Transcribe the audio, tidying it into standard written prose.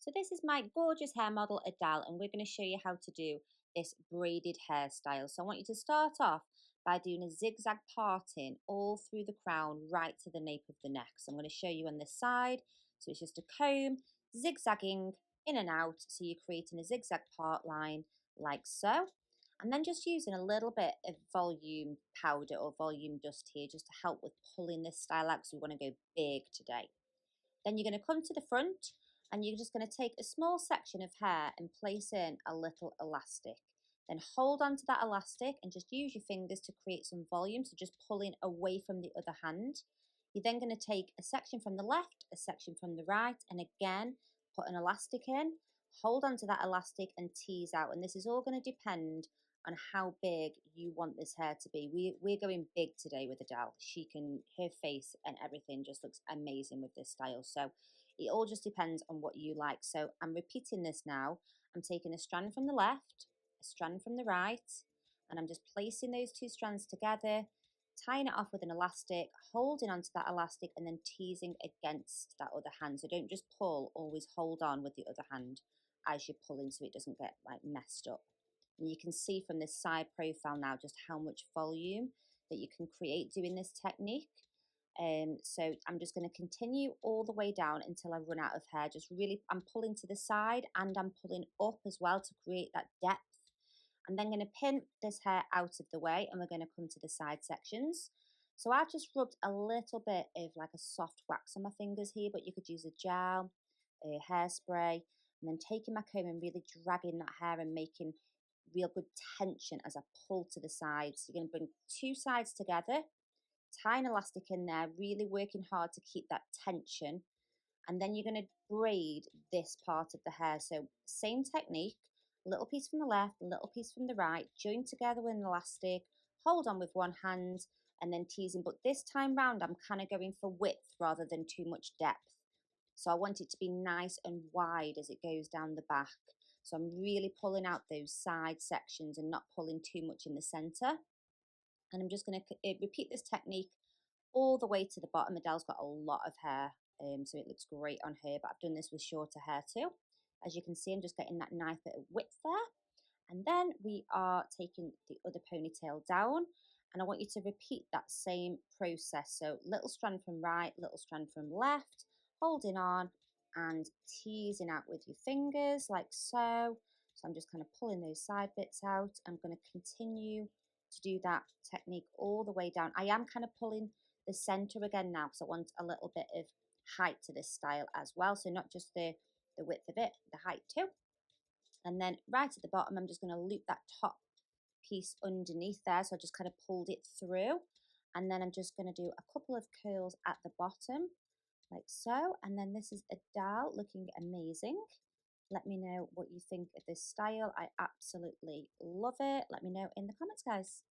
So this is my gorgeous hair model Adele, and we're going to show you how to do this braided hairstyle. So I want you to start off by doing a zigzag parting all through the crown right to the nape of the neck. So I'm going to show you on this side. So it's just a comb zigzagging in and out, so you're creating a zigzag part line like so. And then just using a little bit of volume powder or volume dust here just to help with pulling this style out, because we want to go big today. Then you're going to come to the front and you're just going to take a small section of hair and place in a little elastic. Then hold on to that elastic and just use your fingers to create some volume, so just pulling away from the other hand. You're then going to take a section from the left, a section from the right, and again put an elastic in, hold on to that elastic and tease out. And this is all going to depend on how big you want this hair to be. We're going big today with Adele. Her face and everything just looks amazing with this style. So it all just depends on what you like. So I'm repeating this now. I'm taking a strand from the left, a strand from the right, and I'm just placing those two strands together, tying it off with an elastic, holding onto that elastic, and then teasing against that other hand. So don't just pull, always hold on with the other hand as you're pulling so it doesn't get like messed up. And you can see from this side profile now just how much volume that you can create doing this technique. So I'm just going to continue all the way down until I run out of hair. Just really, I'm pulling to the side and I'm pulling up as well to create that depth. I'm then going to pin this hair out of the way and we're going to come to the side sections. So I've just rubbed a little bit of like a soft wax on my fingers here, but you could use a gel, a hairspray, and then taking my comb and really dragging that hair and making real good tension as I pull to the sides. So you're going to bring two sides together, tie an elastic in there, really working hard to keep that tension. And then you're going to braid this part of the hair. So same technique, a little piece from the left, a little piece from the right, join together with an elastic, hold on with one hand, and then teasing. But this time round, I'm kind of going for width rather than too much depth. So I want it to be nice and wide as it goes down the back. So I'm really pulling out those side sections and not pulling too much in the center. And I'm just going to repeat this technique all the way to the bottom. Adele's got a lot of hair, so it looks great on her, but I've done this with shorter hair too. As you can see, I'm just getting that nice bit of width there. And then we are taking the other ponytail down, and I want you to repeat that same process. So little strand from right, little strand from left, holding on and teasing out with your fingers like so. So I'm just kind of pulling those side bits out. I'm going to continue to do that technique all the way down. I am kind of pulling the center again now because I want a little bit of height to this style as well. So not just the width of it, the height too. And then right at the bottom, I'm just going to loop that top piece underneath there. So I just kind of pulled it through. And then I'm just going to do a couple of curls at the bottom like so. And then this is Adele looking amazing. Let me know what you think of this style. I absolutely love it. Let me know in the comments, guys.